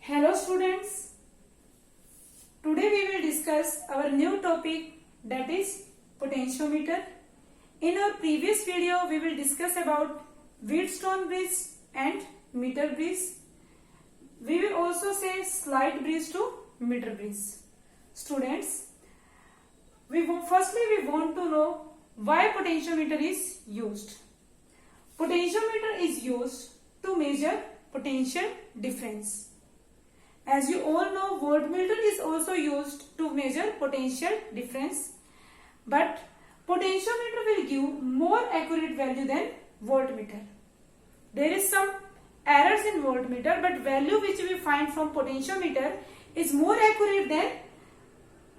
Hello students, today we will discuss our new topic, that is potentiometer. In our previous video we will discuss about Wheatstone bridge and meter bridge. We will also say slide bridge to meter bridge. Students, firstly we want to know why potentiometer is used. Potentiometer is used to measure potential difference. As you all know, voltmeter is also used to measure potential difference, but potentiometer will give more accurate value than voltmeter. There is some errors in voltmeter, but value which we find from potentiometer is more accurate than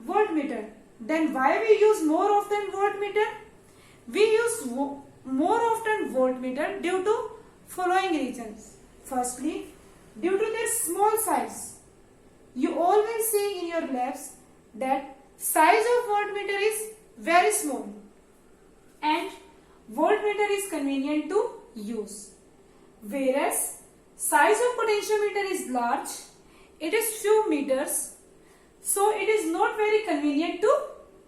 voltmeter. Then why we use more often voltmeter? We use more often voltmeter due to following reasons. Firstly, due to their small size. You always see in your labs that size of voltmeter is very small and voltmeter is convenient to use. Whereas size of potentiometer is large, it is few meters, so it is not very convenient to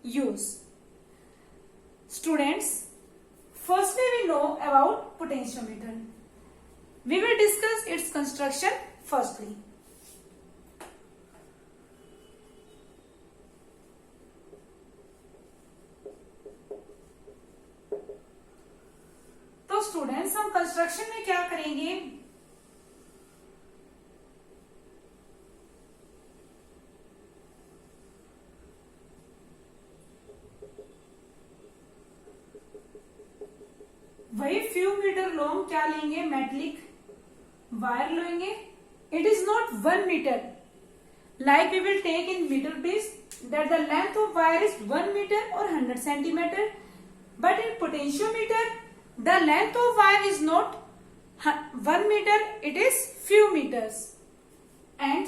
use. Students, firstly we know about potentiometer. We will discuss its construction firstly. तो students हम construction में क्या करेंगे, वही few metre long क्या लेंगे, metallic wire लेंगे. It is not 1 metre like we will take in meter bridge that the length of wire is 1 meter or 100 centimeter, but in potentiometer the length of wire is not 1 meter, it is few meters, and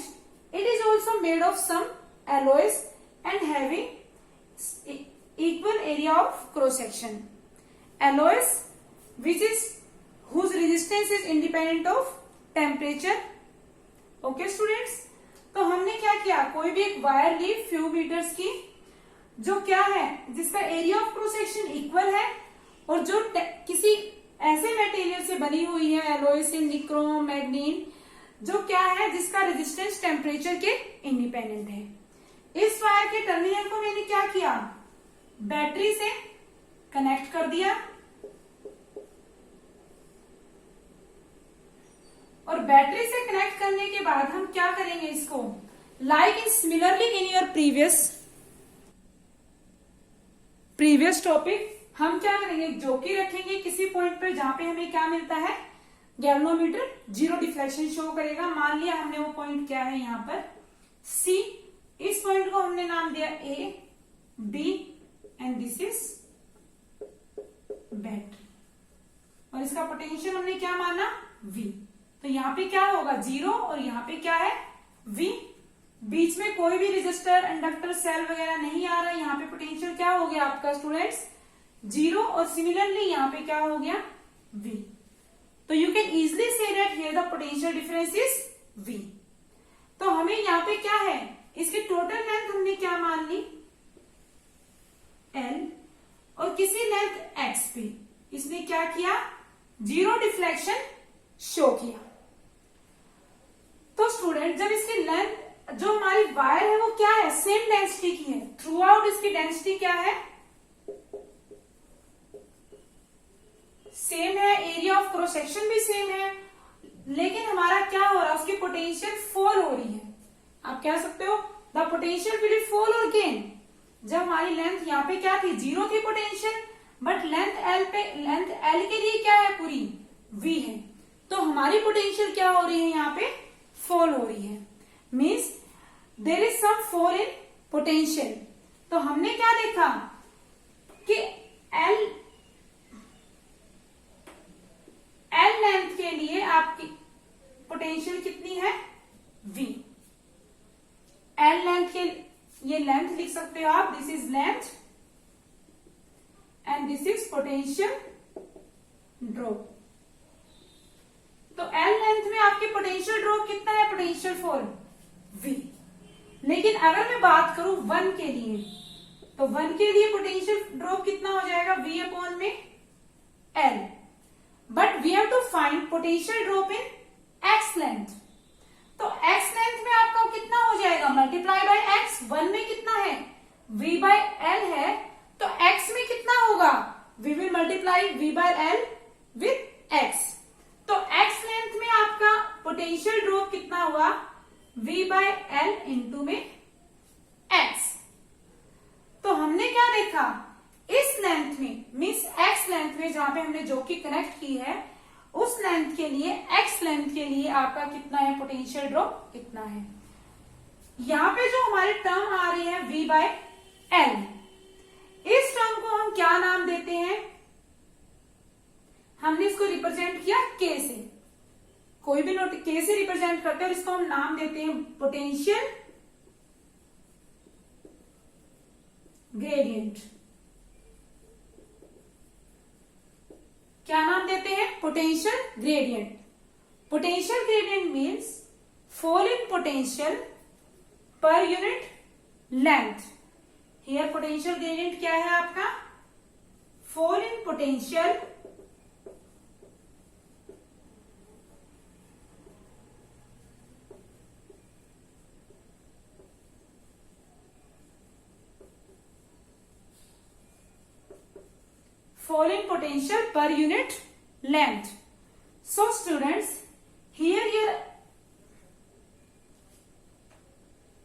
it is also made of some alloys and having equal area of cross section. Alloys whose resistance is independent of temperature. Okay students, तो हमने क्या किया, कोई भी एक wire ली few metres की, जो क्या है, जिसका area of cross section equal है और जो किसी ऐसे मटेरियल से बनी हुई है, एलॉय से, निक्रोम, मैग्नीन, जो क्या है, जिसका रेजिस्टेंस टेम्परेचर के इंडिपेंडेंट है. इस वायर के टर्मिनल को मैंने क्या किया, बैटरी से कनेक्ट कर दिया और बैटरी से कनेक्ट करने के बाद हम क्या करेंगे, इसको like in similarly in your previous topic हम क्या करेंगे, जोकी रखेंगे किसी पॉइंट पर जहां पे हमें क्या मिलता है, गैल्वेनोमीटर जीरो डिफ्लेक्शन शो करेगा. मान लिया हमने वो पॉइंट क्या है यहाँ पर सी, इस पॉइंट को हमने नाम दिया A B and this is battery, और इसका पोटेंशियल हमने क्या माना, वी. तो यहाँ पे क्या होगा, जीरो, और यहाँ पे क्या है, V. बीच में कोई भी रेजिस्टर, इंडक्टर, सेल वगैरह नहीं आ रहा है. यहाँ पे पोटेंशियल क्या हो गया आपका स्टूडेंट्स, जीरो, और सिमिलरली यहाँ पे क्या हो गया, V. तो you can easily say that here the potential difference is V. तो हमें यहाँ पे क्या है, इसकी टोटल लेंथ हमने क्या मान ली, L, और किसी लेंथ X पे इसने क्या किया, जीरो डिफ्लेक्शन शो किया. तो स्टूडेंट जब इसकी लेंथ, जो हमारी वायर है वो क्या है, सेम डेंसिटी की है, थ्रू आउट इसकी डेंसिटी क्या है, सेम है, एरिया ऑफ क्रॉस सेक्शन भी सेम है, लेकिन हमारा क्या हो रहा है, उसकी पोटेंशियल फॉल हो रही है. आप कह सकते हो द पोटेंशियल विल फॉल और गेन. जब हमारी लेंथ यहाँ पे क्या थी, जीरो थी पोटेंशियल, बट लेंथ एल के लिए क्या है, पूरी V है, तो हमारी पोटेंशियल क्या हो रही है, यहाँ पे फॉल हो रही है. Means there is some fall in potential. तो हमने क्या देखा कि एल लेंथ के लिए आपकी पोटेंशियल कितनी है, V. एल लेंथ के, ये लेंथ लिख सकते हो आप, this is length and this is potential drop. तो एल लेंथ में आपकी पोटेंशियल ड्रॉप कितना है, पोटेंशियल फॉल फॉर V। लेकिन अगर मैं बात करूं 1 के लिए, तो 1 के लिए पोटेंशियल ड्रॉप कितना हो जाएगा, V अपॉन में L। But we have to find potential drop in x length. तो x लेंथ में आपका कितना हो जाएगा, मल्टीप्लाई बाय x। 1 में कितना है, V बाय L है, तो x में कितना होगा, we will multiply V by L with x। तो x लेंथ में आपका पोटेंशियल ड्रॉप कितना हुआ, V बाय L इंटू में x। तो हमने क्या देखा, इस लेंथ में मीन्स x लेंथ में जहां पे हमने जो कि कनेक्ट की है, उस लेंथ के लिए, x लेंथ के लिए आपका कितना है, पोटेंशियल ड्रॉप कितना है। यहां पे जो हमारी टर्म आ रही है V बाय L, इस टर्म को हम क्या नाम देते हैं, हमने इसको रिप्रेजेंट किया K से। कोई भी नोट K से रिप्रेजेंट करते हैं और इसको हम नाम देते हैं पोटेंशियल ग्रेडियंट। क्या नाम देते हैं, potential gradient. Potential gradient means fall in potential per unit length. Here potential gradient क्या है आपका, fall in potential falling potential per unit length. So students, here your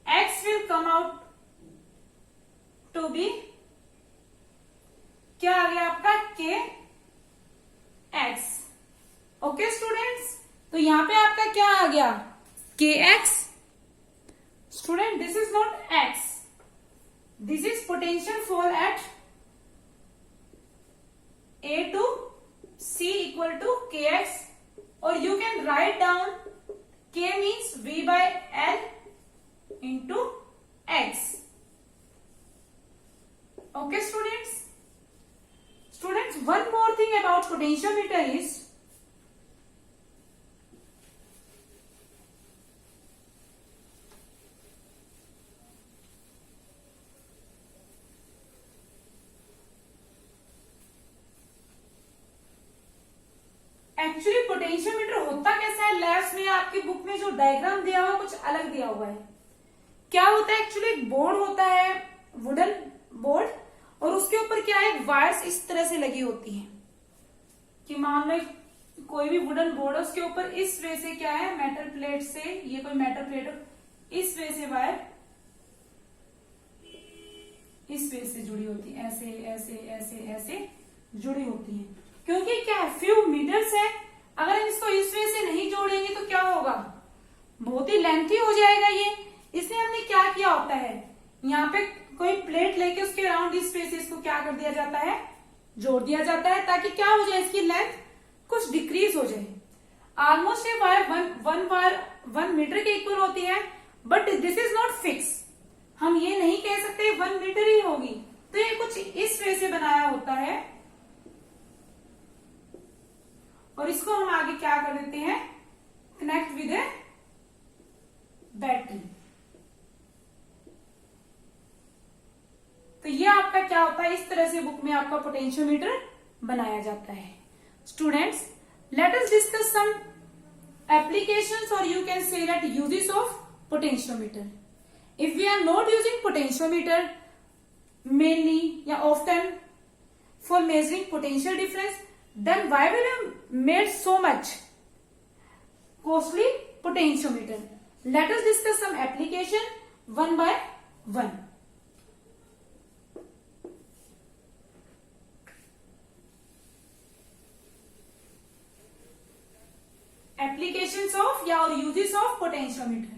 x will come out to be क्या आ गया आपका, k x। Okay students, तो यहां पे आपका क्या आ गया, k x। Student this is not x, this is potential fall eight A to C equal to kx, or you can write down k means V by L into x. Okay students? Students, one more thing about potentiometer is, actually potentiometer होता कैसा है, labs में आपकी book में जो diagram दिया हुआ है कुछ अलग दिया हुआ है। क्या होता है, एक्चुअली एक बोर्ड होता है, वुडन बोर्ड, और उसके ऊपर क्या है, वायर्स इस तरह से लगी होती हैं कि मान लो कोई भी वुडन बोर्ड है, उसके ऊपर इस वे से क्या है, मेटल प्लेट से, ये कोई मेटल प्लेट, इस वे से वायर इस वे से जुड़ी होती है, ऐसे ऐसे ऐसे ऐसे जुड़ी होती है। क्योंकि क्या है, फ्यू मीटर्स है, अगर हम इसको इस वे से नहीं जोड़ेंगे तो क्या होगा, बहुत ही लेंथी हो जाएगा ये। इसलिए हमने क्या किया होता है, यहाँ पे कोई प्लेट लेके उसके अराउंड इस वे से इसको क्या कर दिया जाता है, जोड़ दिया जाता है, ताकि क्या हो जाए, इसकी लेंथ कुछ डिक्रीज हो जाए। ऑलमोस्ट ये वायर 1 मीटर के इक्वल होती है, but this is not fix. हम ये नहीं कह सकते 1 मीटर ही होगी, तो ये कुछ इस वे से बनाया होता है, और इसको हम आगे क्या कर देते हैं, कनेक्ट विद ए बैटरी। तो ये आपका क्या होता है, इस तरह से बुक में आपका पोटेंशियोमीटर बनाया जाता है। Students, let us discuss some applications, और you can say that uses of potentiometer. If we are not using potentiometer mainly या often for measuring potential difference, then why will you made so much costly potentiometer? Let us discuss some application one by one. Applications of या और uses of potentiometer.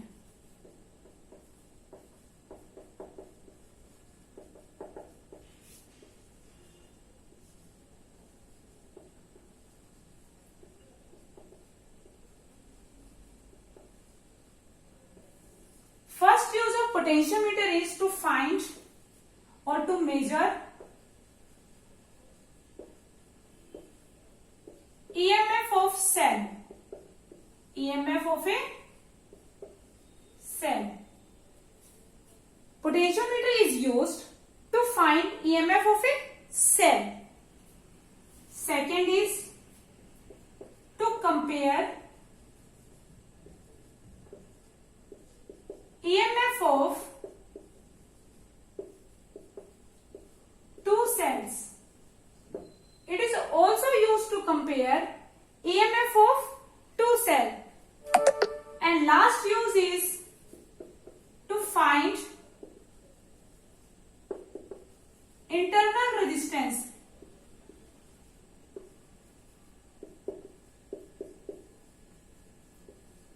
First use of potentiometer is to find or to measure EMF of cell. EMF of a potentiometer is used to find EMF of a cell. Second is to compare EMF of two cells. It is also used to compare EMF of two cells. And last use is to find internal resistance.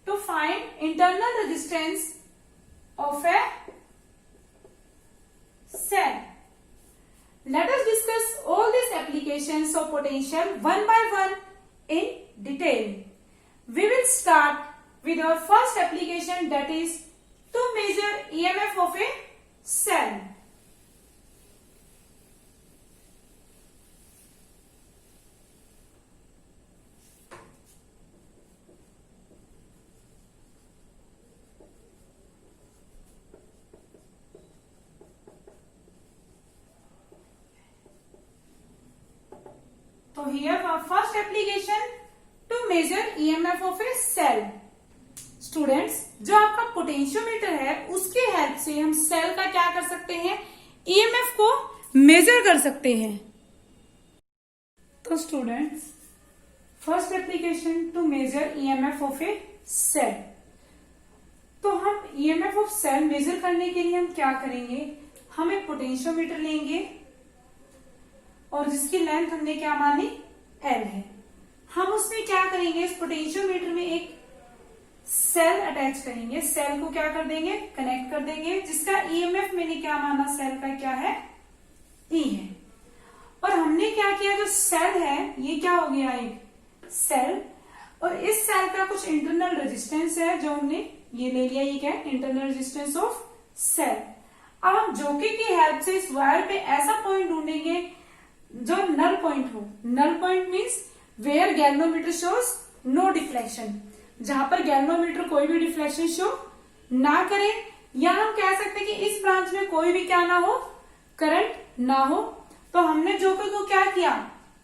To find internal resistance of a cell. Let us discuss all these applications of potential one by one in detail. We will start with our first application, that is to measure EMF of a cell. So here our first application to measure EMF of a cell. Students, जो आपका potentiometer है उसके help से हम cell का क्या कर सकते हैं, ईएमएफ को मेजर कर सकते हैं. तो students, first application to measure EMF of a cell. तो हम ईएमएफ ऑफ सेल मेजर करने के लिए हम क्या करेंगे, हम एक पोटेंशियोमीटर लेंगे और जिसकी लेंथ हमने क्या मानी, एल है. हम उसमें क्या करेंगे, इस पोटेंशियोमीटर में एक सेल अटैच करेंगे. सेल को क्या कर देंगे, कनेक्ट कर देंगे, जिसका ईएमएफ मैंने क्या माना, सेल का क्या है, ई है. और हमने क्या किया, जो सेल है ये क्या हो गया, एक सेल, और इस सेल का कुछ इंटरनल रेजिस्टेंस है जो हमने ये ले लिया. ये क्या है, इंटरनल रेजिस्टेंस ऑफ सेल. अब हम जोकी की हेल्प से इस वायर पे ऐसा पॉइंट ढूंढेंगे जो नल पॉइंट हो. Null point means where galvanometer shows no deflection, जहां पर गैल्वेनोमीटर कोई भी डिफ्लेक्शन शो ना करे, या हम कह सकते हैं कि इस ब्रांच में कोई भी क्या ना हो, करंट ना हो. तो हमने जोकर को क्या किया,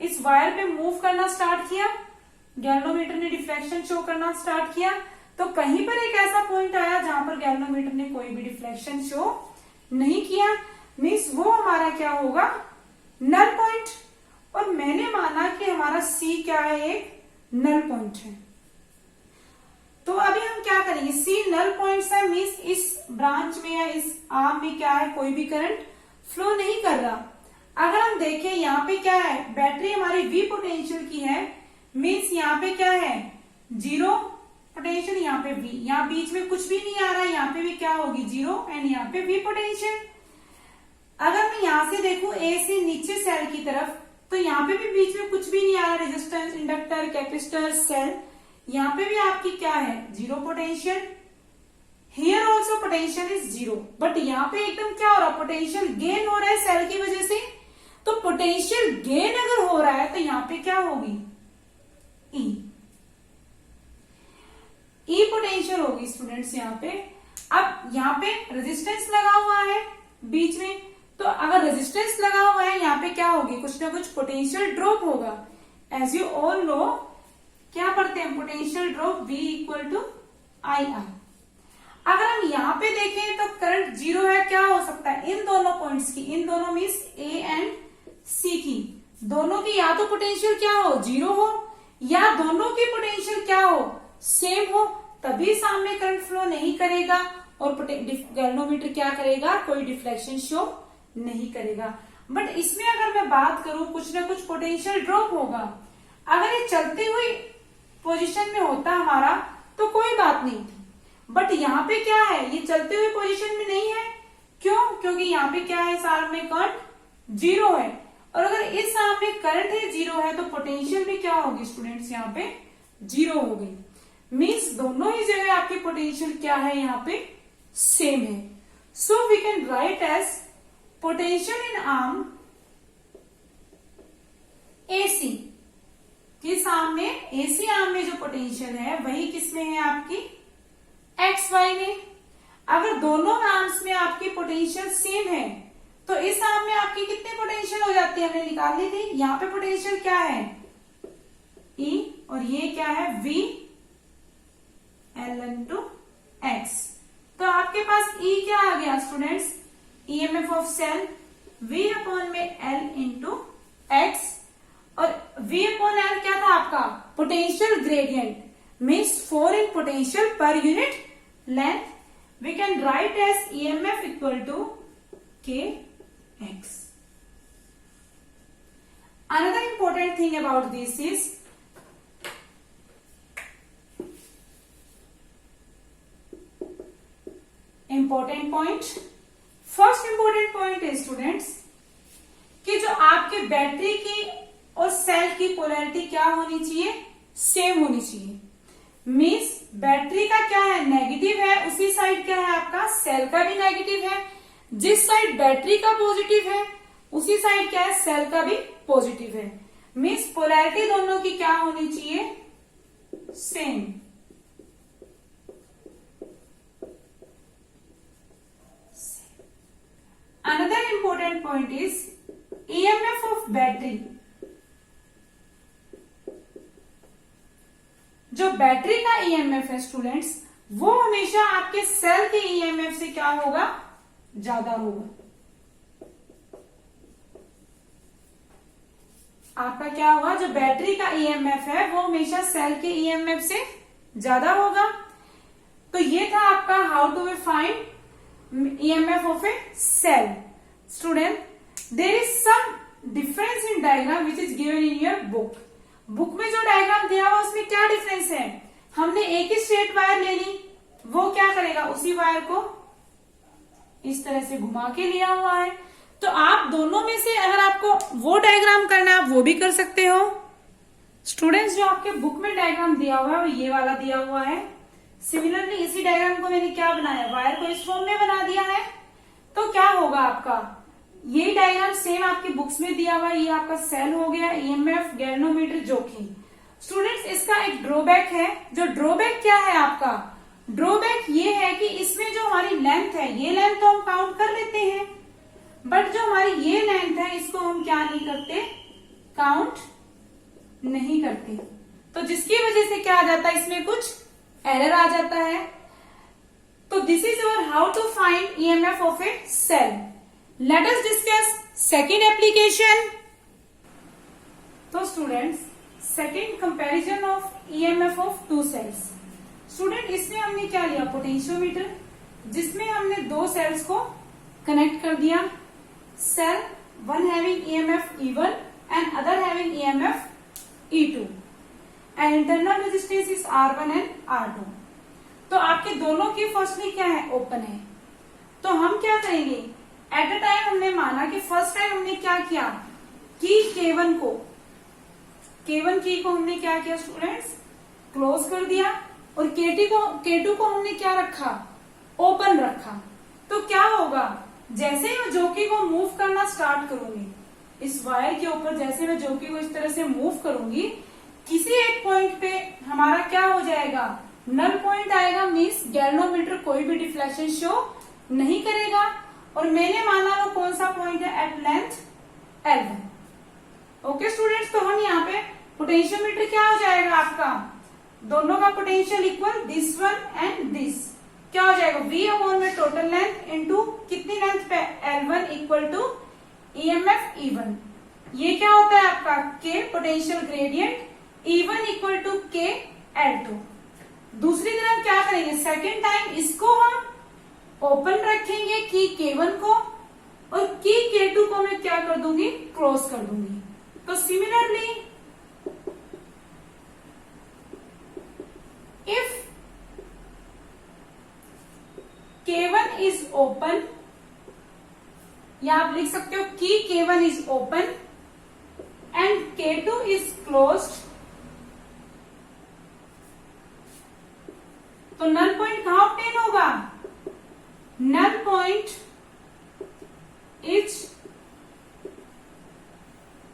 इस वायर पे मूव करना स्टार्ट किया, गैल्वेनोमीटर ने डिफ्लेक्शन शो करना स्टार्ट किया. तो कहीं पर एक ऐसा पॉइंट आया जहां पर गैल्वेनोमीटर ने कोई भी डिफ्लेक्शन शो नहीं किया, मीन्स वो हमारा क्या होगा, नल पॉइंट. और मैंने माना कि हमारा सी क्या है, एक नल पॉइंट है. तो अभी हम क्या करेंगे, सी नल पॉइंट है, मीन्स इस ब्रांच में या इस आर्म में क्या है, कोई भी करंट फ्लो नहीं कर रहा. अगर हम देखें यहाँ पे क्या है, बैटरी हमारी वी पोटेंशियल की है, मीन्स यहाँ पे क्या है, जीरो पोटेंशियल, यहाँ पे वी, यहाँ बीच में कुछ भी नहीं आ रहा है, यहाँ पे भी क्या होगी, जीरो, एंड यहाँ पे वी पोटेंशियल. अगर मैं यहां से देखूं ए से नीचे सेल की तरफ, तो यहाँ पे भी बीच में कुछ भी नहीं आ रहा, रेजिस्टेंस, इंडक्टर, कैपेसिटर, सेल, यहाँ पे भी आपकी क्या है, zero potential. Here also potential is zero, but यहाँ पे एकदम क्या हो रहा, पोटेंशियल गेन हो रहा है सेल की वजह से. तो पोटेंशियल गेन अगर हो रहा है तो यहाँ पे क्या होगी, ई पोटेंशियल होगी स्टूडेंट्स यहाँ पे. अब यहाँ पे रेजिस्टेंस लगा हुआ है बीच में, तो अगर रेजिस्टेंस लगा हुआ है यहाँ पे क्या होगी, कुछ ना कुछ पोटेंशियल ड्रॉप होगा. एज यू ऑल नो, क्या पढ़ते हैं, potential drop V equal to I R. अगर हम यहाँ पे देखें तो करंट जीरो है, क्या हो सकता है, इन दोनों पॉइंट्स की, इन दोनों मीन्स ए एंड सी की, दोनों की या तो पोटेंशियल क्या हो, जीरो हो, या दोनों की पोटेंशियल क्या हो, सेम हो, तभी सामने करंट फ्लो नहीं करेगा और गैल्वेनोमीटर क्या करेगा, कोई डिफ्लेक्शन शो नहीं करेगा. बट इसमें अगर मैं बात करूं, कुछ ना कुछ पोटेंशियल ड्रॉप होगा. अगर ये चलती हुई पोजीशन में होता हमारा तो कोई बात नहीं थी, बट यहाँ पे क्या है, ये चलते हुए पोजीशन में नहीं है. क्यों, क्योंकि यहाँ पे क्या है, इस आर्म में करंट जीरो है, और अगर इस आर्म में करंट है जीरो है तो पोटेंशियल भी क्या होगी स्टूडेंट्स, यहाँ पे जीरो हो गई. मीन्स दोनों ही जगह आपकी पोटेंशियल क्या है, यहाँ पे सेम है. So we can write as potential in arm AC, किस आर्म में, एसी आर्म में जो पोटेंशियल है वही किस में है, आपकी एक्स वाई में. अगर दोनों आर्म्स में आपकी आपकी पोटेंशियल सेम है तो इस आर्म में आपकी कितनी पोटेंशियल हो जाती है, हमने निकाल ली थी। यहाँ पे पोटेंशियल क्या है, E, और ये क्या है, V L इंटू एक्स। तो आपके पास E क्या आ गया students, EMF of cell V upon में L इंटू एक्स, और V अपॉन L क्या था आपका, potential gradient, means 4 in potential per unit length. We can write as EMF equal to Kx. Another important thing about this is important point. First important point है students कि जो आपके battery की और cell की पोलैरिटी क्या होनी चाहिए, सेम होनी चाहिए। मीन्स बैटरी का क्या है, नेगेटिव है, उसी साइड क्या है आपका, सेल का भी नेगेटिव है। जिस साइड बैटरी का पॉजिटिव है उसी साइड क्या है, सेल का भी पॉजिटिव है। मीन्स पोलैरिटी दोनों की क्या होनी चाहिए, same. Another important point is EMF of battery. जो बैटरी का ईएमएफ है स्टूडेंट्स, वो हमेशा आपके सेल के ईएमएफ से क्या होगा, ज्यादा होगा। आपका क्या होगा, जो बैटरी का ईएमएफ है वो हमेशा सेल के ईएमएफ से ज्यादा होगा। तो ये था आपका how to we find EMF of a cell. Student, there is some difference in diagram which is given in your book. Book में जो डायग्राम दिया हुआ उसमें क्या डिफरेंस है, हमने एक ही स्ट्रेट वायर ले ली, वो क्या करेगा, उसी वायर को इस तरह से घुमा के लिया हुआ है। तो आप दोनों में से अगर आपको वो डायग्राम करना है आप वो भी कर सकते हो। स्टूडेंट्स, जो आपके बुक में डायग्राम दिया हुआ है वो ये वाला दिया हुआ है। सिमिलरली इसी डायग्राम को मैंने क्या बनाया, वायर को इस फॉर्म में बना दिया है। तो क्या होगा आपका, ये डायग्राम सेम आपकी बुक्स में दिया हुआ है। ये आपका सेल हो गया, ईएमएफ, गैल्वेनोमीटर, जोखिम। स्टूडेंट्स, इसका एक ड्रॉबैक है। जो ड्रॉबैक क्या है आपका, ड्रॉबैक ये है कि इसमें जो हमारी लेंथ है, ये लेंथ तो हम काउंट कर लेते हैं, बट जो हमारी ये लेंथ है इसको हम क्या नहीं करते, काउंट नहीं करते। तो जिसकी वजह से क्या आ जाता है, इसमें कुछ एरर आ जाता है। तो this is our how to find EMF of a cell. Let us discuss second application. तो students, second comparison of EMF of two cells. Student, इसमें हमने क्या लिया, पोटेंशियोमीटर, जिसमें हमने दो सेल्स को कनेक्ट कर दिया। Cell one having EMF E1 and other having EMF E2 and internal resistance is R1 and R2। तो आपके दोनों की फर्स्टली क्या है, ओपन है। तो हम क्या करेंगे, एट अ टाइम हमने माना कि फर्स्ट टाइम हमने क्या किया, की K1 की को हमने क्या किया स्टूडेंट्स, क्लोज कर दिया, और K2 को हमने क्या रखा, ओपन रखा। तो क्या होगा, जैसे ही मैं जोकी को मूव करना स्टार्ट करूंगी, इस वायर के ऊपर जैसे मैं जोकी को इस तरह से मूव करूंगी, किसी एक पॉइंट पे हमारा क्या हो जाएगा, नल पॉइंट आएगा। मीन्स गैल्वेनोमीटर कोई भी डिफ्लेक्शन शो नहीं करेगा। और मैंने माना वो कौन सा पॉइंट है, at length L1। Okay students, तो हम यहाँ पे पोटेंशियोमीटर क्या हो जाएगा आपका, दोनों का potential equal, this one and this क्या हो जाएगा, V अपॉन में टोटल लेंथ इंटू कितनी लेंथ पे, L1 equal to EMF E1। ये क्या होता है आपका, K potential gradient, E1 equal to K L2। दूसरी तरफ क्या करेंगे, सेकेंड टाइम इसको हम ओपन रखेंगे की K1 को, और की K2 को मैं क्या कर दूंगी, क्लोज कर दूंगी। तो similarly if K1 is open, या आप लिख सकते हो की K1 is open and K2 is closed, तो नल पॉइंट कहां ऑब्टेन होगा, null point is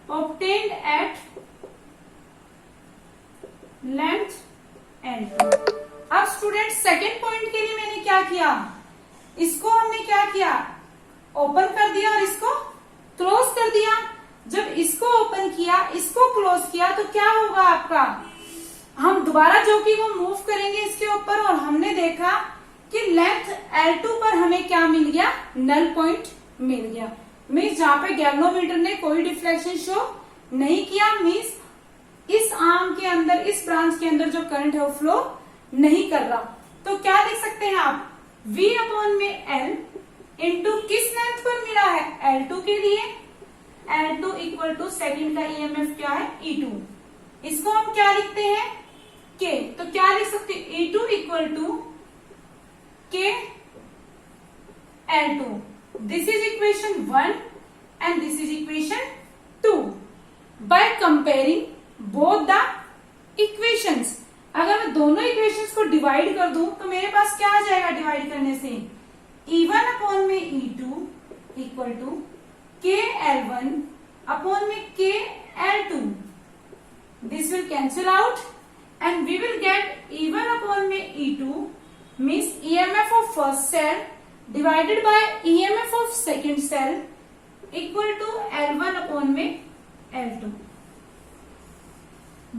obtained at length L2। अब स्टूडेंट, सेकेंड पॉइंट के लिए मैंने क्या किया, इसको हमने क्या किया, ओपन कर दिया और इसको क्लोज कर दिया। जब इसको ओपन किया, इसको क्लोज किया, तो क्या होगा आपका, हम दोबारा जॉकी को मूव करेंगे इसके ऊपर और हमने देखा कि लेंथ L2 पर हमें क्या मिल गया, नल पॉइंट मिल गया। मीन्स जहां पे गैल्वेनोमीटर ने कोई डिफ्लेक्शन शो नहीं किया, मीन्स इस आर्म के अंदर, इस ब्रांच के अंदर जो करंट है वो फ्लो नहीं कर रहा। तो क्या लिख सकते हैं आप, V अपॉन में L इंटू किस लेंथ पर मिला है, L2 के लिए। L2 इक्वल टू सेकेंड का EMF क्या है, E2। इसको हम क्या लिखते हैं, K। तो क्या लिख सकते हैं, E2 equal to K L2। This is equation 1 and this is equation 2। By comparing both the equations, अगर मैं दोनों इक्वेशंस को डिवाइड कर दूं तो मेरे पास क्या आ जाएगा डिवाइड करने से, E1 अपॉन में E2 equal to K L1 upon में K L2। This will cancel out and we will get E1 upon में E2 means EMF of first cell divided by EMF of second cell equal to L1 upon में L2.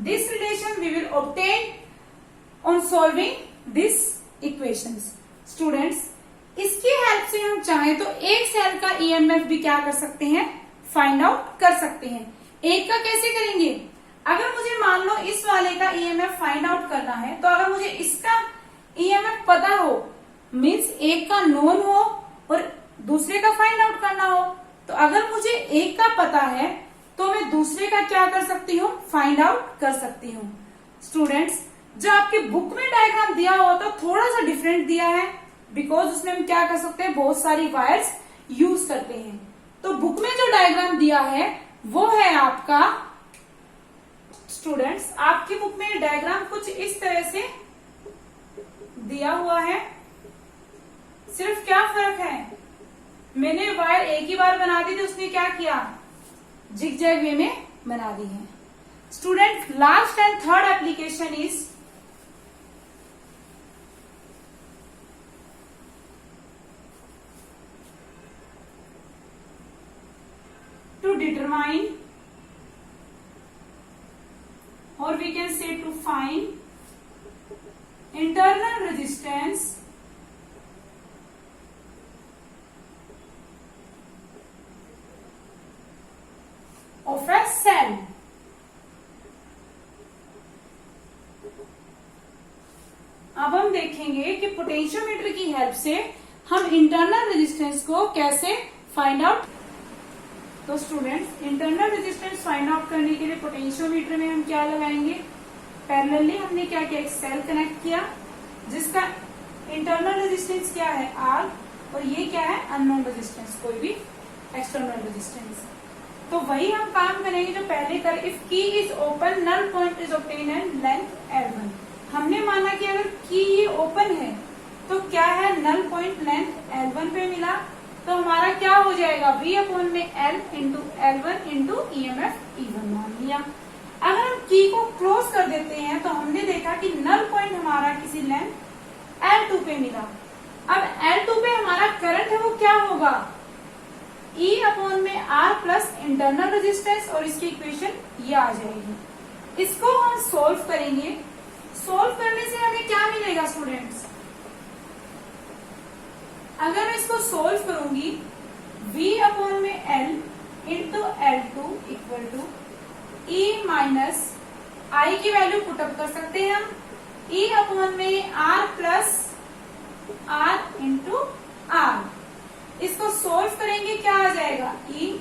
This relation we will obtain on solving these equations. Students, इसकी help से हम चाहें तो एक cell का EMF भी क्या कर सकते हैं, फाइंड आउट कर सकते हैं। एक का कैसे करेंगे, अगर मुझे मान लो इस वाले का EMF फाइंड आउट करना है, तो अगर मुझे इसका EMF पता हो, मीन्स एक का नोन हो और दूसरे का फाइंड आउट करना हो, तो अगर मुझे एक का पता है तो मैं दूसरे का क्या कर सकती हूँ, फाइंड आउट कर सकती हूँ। स्टूडेंट्स, जो आपके बुक में डायग्राम दिया हुआ तो थोड़ा सा डिफरेंट दिया है, बिकॉज उसमें हम क्या कर सकते हैं, बहुत सारी वायर्स यूज करते हैं। तो बुक में जो डायग्राम दिया है वो है आपका, स्टूडेंट्स आपकी बुक में डायग्राम कुछ इस तरह से दिया हुआ है। सिर्फ क्या फर्क है, मैंने वायर एक ही बार बना दी थी, उसने क्या किया, जिगजैग वे में बना दी है। Student, last and third application is to determine, or we can say to find internal resistance of a cell। अब हम देखेंगे कि पोटेंशियोमीटर की हेल्प से हम इंटरनल रेजिस्टेंस को कैसे फाइंड आउट। तो students, internal resistance find out करने के लिए पोटेंशियोमीटर में हम क्या लगाएंगे, पैरेलली हमने क्या किया, एक सेल कनेक्ट किया जिसका इंटरनल रेजिस्टेंस क्या है R, और ये क्या है अननोन रेजिस्टेंस, कोई भी एक्सटर्नल रेजिस्टेंस। तो वही हम काम करेंगे जो पहले कर, if key is open null point is obtain and length L1। हमने माना कि अगर की ये ओपन है तो क्या है, नल पॉइंट लेंथ L1 पे मिला, तो हमारा क्या हो जाएगा, V अपॉन में L into L1 into EMF E1 मान लिया। अगर हम की को क्लोज कर देते हैं तो हमने देखा कि नल पॉइंट हमारा किसी लेंथ L2 पे मिला। अब L2 पे हमारा करंट है वो क्या होगा, E अपॉन में R प्लस इंटरनल रेजिस्टेंस, और इसकी इक्वेशन ये आ जाएगी। इसको हम सोल्व करेंगे। सोल्व करने से हमें क्या मिलेगा स्टूडेंट्स, अगर मैं इसको सोल्व करूंगी, V अपॉन में L into L2 equal to E minus I की वैल्यू पुटअप कर सकते हैं हम, E अपॉन में R plus R into R। इसको सोल्व करेंगे, क्या आ जाएगा, E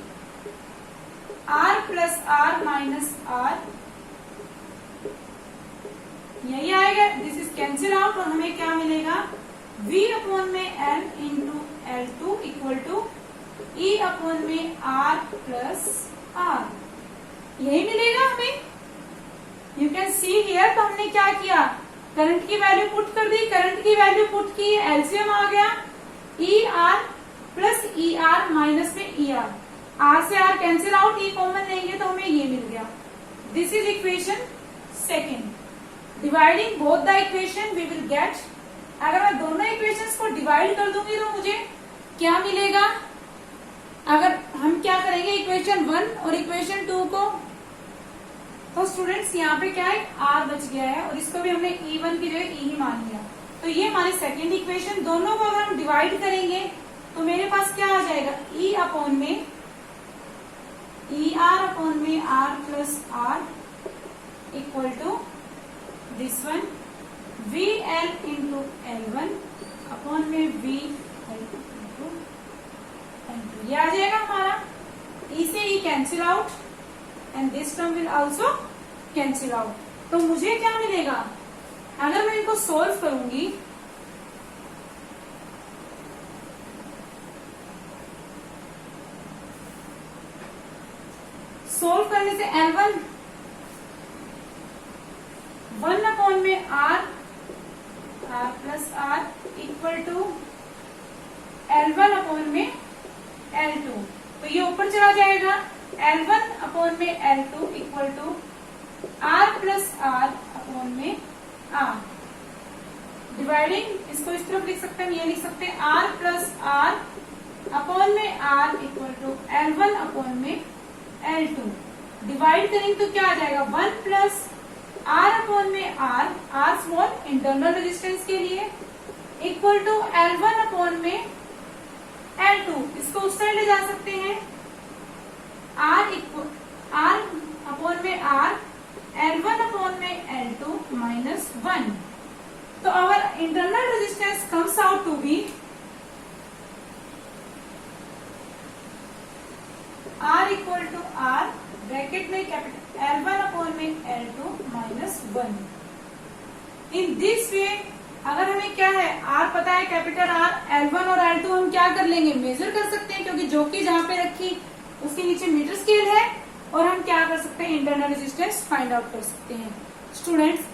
R plus R minus R, यही आएगा। दिस इज कैंसिल आउट और हमें क्या मिलेगा, V अपॉन में L into L2 equal to E upon में R प्लस R, यही मिलेगा हमें। यू कैन सी हियर, तो हमने क्या किया, करंट की वैल्यू पुट कर दी, करंट की वैल्यू पुट की, एलसीएम आ गया, E R plus E R minus में E R, R से R cancel out, E common लेंगे तो हमें ये मिल गया। This is equation second. Dividing both the equation we will get अगर मैं दोनों इक्वेशंस को डिवाइड कर दूंगी तो मुझे क्या मिलेगा? अगर हम क्या करेंगे इक्वेशन 1 और इक्वेशन 2 को, तो स्टूडेंट्स यहाँ पे क्या है, r बच गया है और इसको भी हमने E1 की जगह E ही मान लिया। तो ये हमारी सेकेंड इक्वेशन, दोनों को अगर हम डिवाइड करेंगे तो मेरे पास क्या आ जाएगा, E अपॉन में ER अपॉन में R plus R equal to this one VL into L1 upon में VL इंटू L2। ये आ जाएगा हमारा। E से E cancel out and this term will also cancel out. तो मुझे क्या मिलेगा, अगर मैं इनको सोल्व करूंगी सोल्व करने से L1 1 अपॉन में R plus R equal to L1 upon में L2। तो ये ऊपर चला जाएगा, L1 अपॉन में L2 equal to R plus R upon में R। डिवाइडिंग इसको इस तरफ लिख सकते हैं, ये लिख सकते हैं R प्लस R अपॉन में R equal to L1 upon में L2। डिवाइड करेंगे तो क्या आ जाएगा, 1 प्लस R अपॉन में R स्मॉल इंटरनल रेजिस्टेंस के लिए इक्वल टू L1 अपॉन में L2। इसको उस साइड ले जा सकते हैं, R अपॉन में R L1 अपॉन में L2 माइनस 1। तो our internal resistance comes out to be R equal to R bracket में कैपिटल L1 अपॉन में L2 minus 1। In this way अगर हमें क्या है, R पता है, कैपिटल R, L1 और L2 हम क्या कर लेंगे, मेजर कर सकते हैं, क्योंकि जो कि जहां पे रखी उसके नीचे मीटर स्केल है, और हम क्या कर सकते हैं, इंटरनल रेजिस्टेंस फाइंड आउट कर सकते हैं। Students,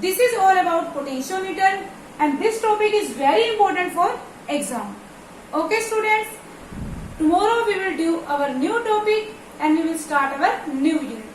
this is all about potentiometer and this topic is very important for exam. Okay students, tomorrow we will do our new topic and we will start our new unit.